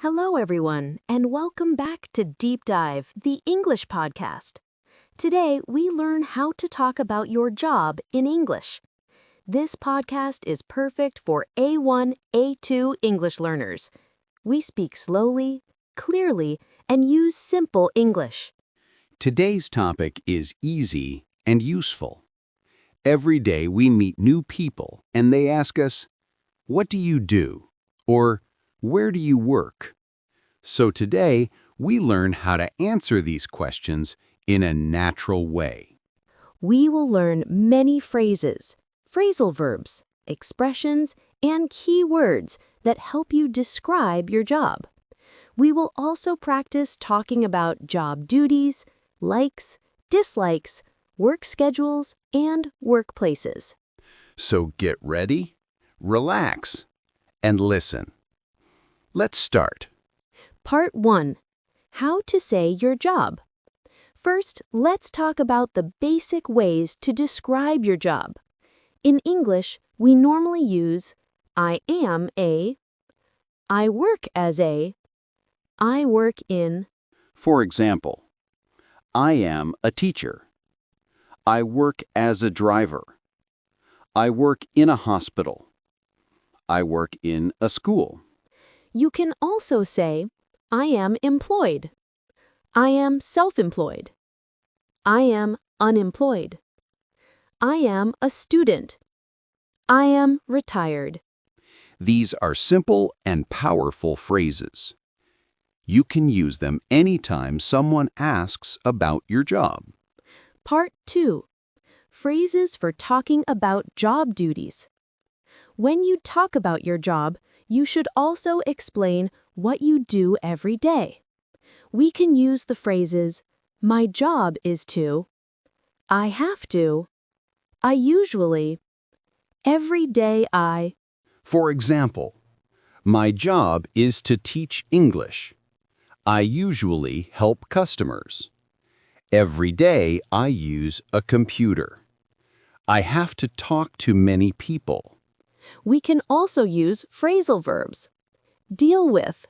Hello, everyone, and welcome back to Deep Dive, the English podcast. Today, we learn how to talk about your job in English. This podcast is perfect for A1, A2 English learners. We speak slowly, clearly, and use simple English. Today's topic is easy and useful. Every day we meet new people and they ask us, "What do you do?" or "Where do you work?" So today we learn how to answer these questions in a natural way. We will learn many phrases, phrasal verbs, expressions, and key words that help you describe your job. We will also practice talking about job duties, likes, dislikes, work schedules, and workplaces. So get ready, relax, and listen. Let's start. Part 1. How to say your job. First, let's talk about the basic ways to describe your job. In English, we normally use I am a, I work as a, I work in. For example, I am a teacher. I work as a driver. I work in a hospital. I work in a school. You can also say, I am employed. I am self-employed. I am unemployed. I am a student. I am retired. These are simple and powerful phrases. You can use them anytime someone asks about your job. Part 2. Phrases for talking about job duties. When you talk about your job, you should also explain what you do every day. We can use the phrases, my job is to, I have to, I usually, every day I. For example, my job is to teach English. I usually help customers. Every day I use a computer. I have to talk to many people. We can also use phrasal verbs. Deal with,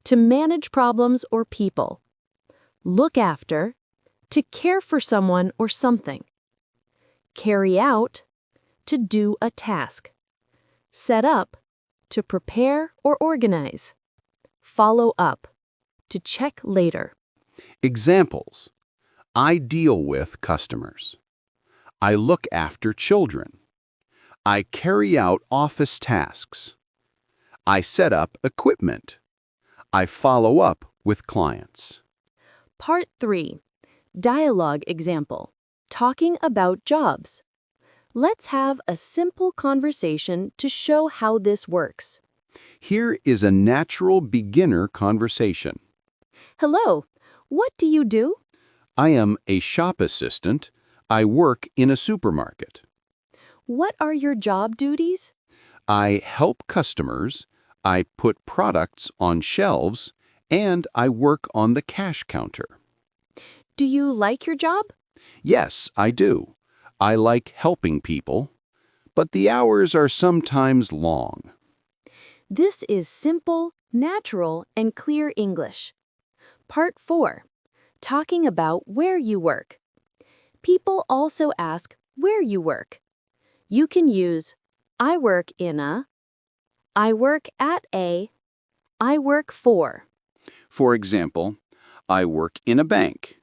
to manage problems or people. Look after, to care for someone or something. Carry out, to do a task. Set up, to prepare or organize. Follow up, to check later. Examples: I deal with customers. I look after children. I carry out office tasks. I set up equipment. I follow up with clients. Part 3. Dialogue example. Talking about jobs. Let's have a simple conversation to show how this works. Here is a natural beginner conversation. Hello, what do you do? I am a shop assistant. I work in a supermarket. What are your job duties? I help customers. I put products on shelves, and I work on the cash counter. Do you like your job? Yes, I do. I like helping people, but the hours are sometimes long. This is simple, natural, and clear English. Part 4. Talking about where you work. People also ask where you work. You can use I work in a, I work at a, I work for. For example, I work in a bank.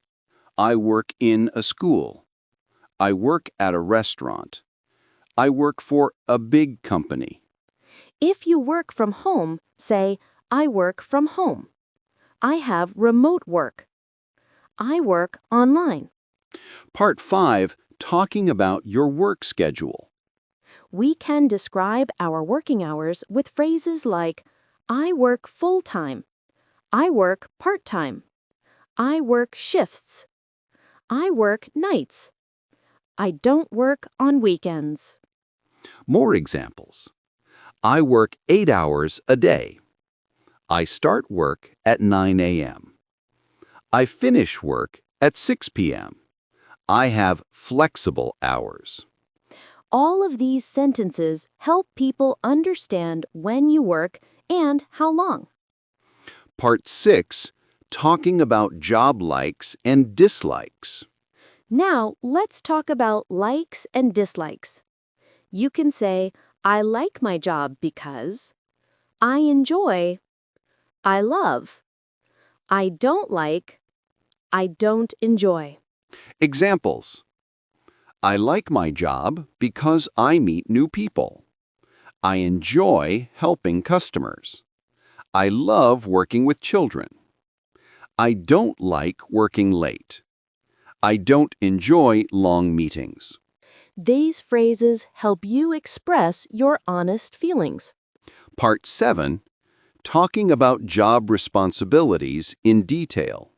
I work in a school. I work at a restaurant. I work for a big company. If you work from home, say, I work from home. I have remote work. I work online. Part 5, talking about your work schedule. We can describe our working hours with phrases like, I work full-time. I work part-time. I work shifts. I work nights. I don't work on weekends. More examples. I work 8 hours a day. I start work at 9 a.m. I finish work at 6 p.m. I have flexible hours. All of these sentences help people understand when you work and how long. Part 6, talking about job likes and dislikes. Now, let's talk about likes and dislikes. You can say, I like my job because, I enjoy, I love, I don't like, I don't enjoy. Examples. I like my job because I meet new people. I enjoy helping customers. I love working with children. I don't like working late. I don't enjoy long meetings. These phrases help you express your honest feelings. Part 7, talking about job responsibilities in detail.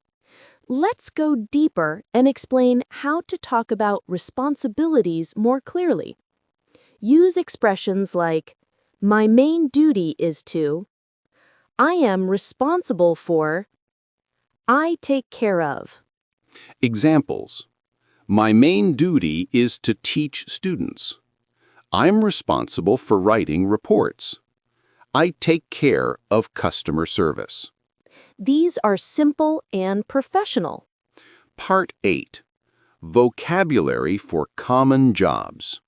Let's go deeper and explain how to talk about responsibilities more clearly. Use expressions like, my main duty is to, I am responsible for, I take care of. Examples. My main duty is to teach students. I'm responsible for writing reports. I take care of customer service. These are simple and professional. Part 8, vocabulary for common jobs.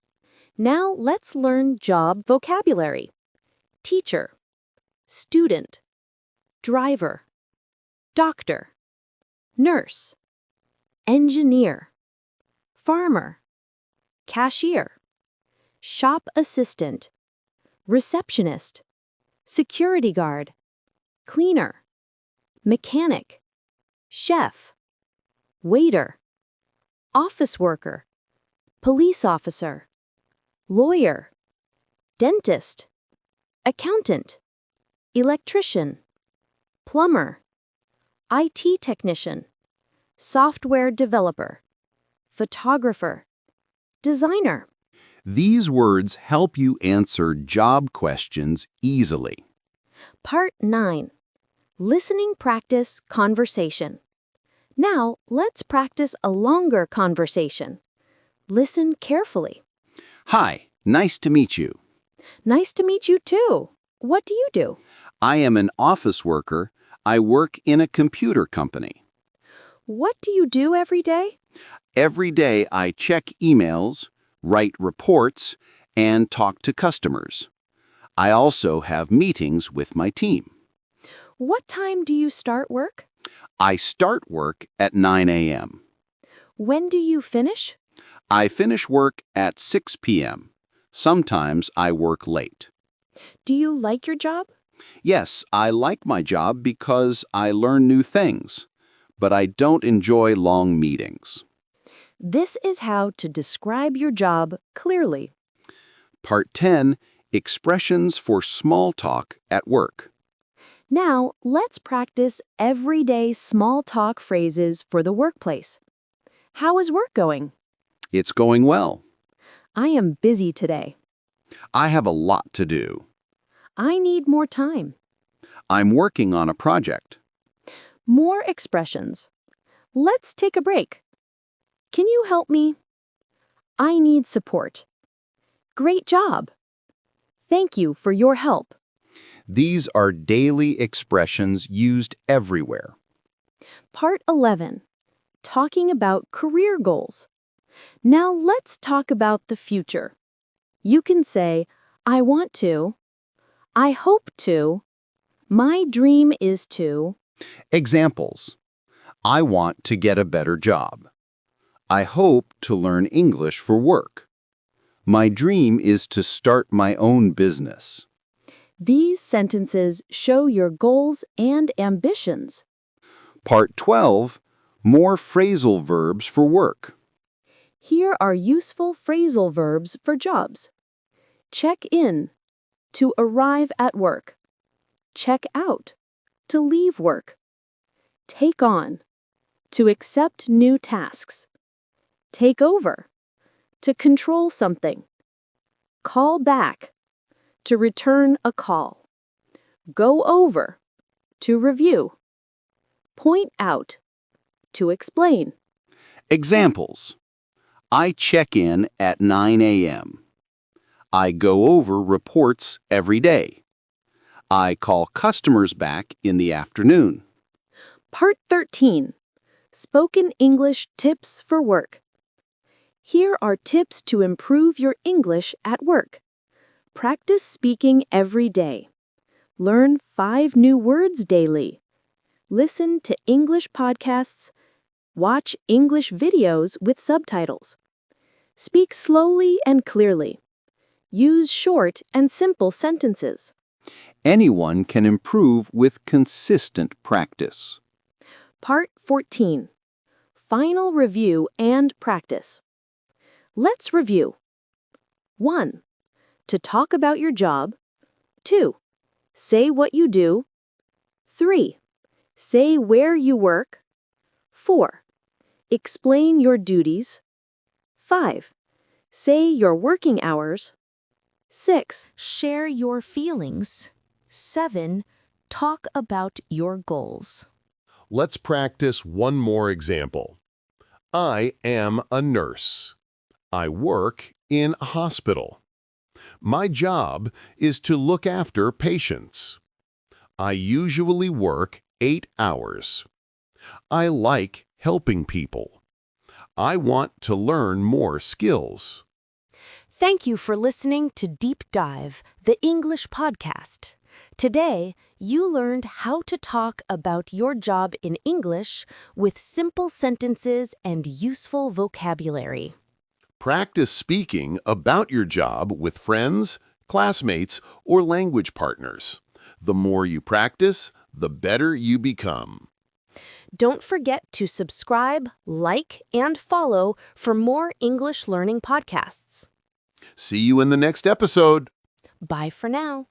Now let's learn job vocabulary. Teacher, student, driver, doctor, nurse, engineer, farmer, cashier, shop assistant, receptionist, security guard, cleaner, mechanic, chef, waiter, office worker, police officer, lawyer, dentist, accountant, electrician, plumber, IT technician, software developer, photographer, designer. These words help you answer job questions easily. Part 9. Listening practice conversation. Now, let's practice a longer conversation. Listen carefully. Hi, nice to meet you. Nice to meet you too. What do you do? I am an office worker. I work in a computer company. What do you do every day? Every day I check emails, write reports, and talk to customers. I also have meetings with my team. What time do you start work? I start work at 9 a.m. When do you finish? I finish work at 6 p.m. Sometimes I work late. Do you like your job? Yes, I like my job because I learn new things, but I don't enjoy long meetings. This is how to describe your job clearly. Part 10, expressions for small talk at work. Now, let's practice everyday small talk phrases for the workplace. How is work going? It's going well. I am busy today. I have a lot to do. I need more time. I'm working on a project. More expressions. Let's take a break. Can you help me? I need support. Great job. Thank you for your help. These are daily expressions used everywhere. Part 11. Talking about career goals. Now let's talk about the future. You can say, I want to, I hope to, my dream is to. Examples. I want to get a better job. I hope to learn English for work. My dream is to start my own business. These sentences show your goals and ambitions. Part 12, more phrasal verbs for work. Here are useful phrasal verbs for jobs. Check in, to arrive at work. Check out, to leave work. Take on, to accept new tasks. Take over, to control something. Call back, to return a call. Go over, to review. Point out, to explain. Examples. I check in at 9 a.m. I go over reports every day. I call customers back in the afternoon. Part 13. Spoken English Tips for Work. Here are tips to improve your English at work. Practice speaking every day. Learn 5 new words daily. Listen to English podcasts. Watch English videos with subtitles. Speak slowly and clearly. Use short and simple sentences. Anyone can improve with consistent practice. Part 14. Final review and practice. Let's review. 1. To talk about your job. 2. Say what you do. 3. Say where you work. 4. Explain your duties. 5. Say your working hours. 6. Share your feelings. 7. Talk about your goals. Let's practice one more example. I am a nurse. I work in a hospital. My job is to look after patients. I usually work 8 hours. I like helping people. I want to learn more skills. Thank you for listening to Deep Dive, the English podcast. Today, you learned how to talk about your job in English with simple sentences and useful vocabulary. Practice speaking about your job with friends, classmates, or language partners. The more you practice, the better you become. Don't forget to subscribe, like, and follow for more English learning podcasts. See you in the next episode. Bye for now.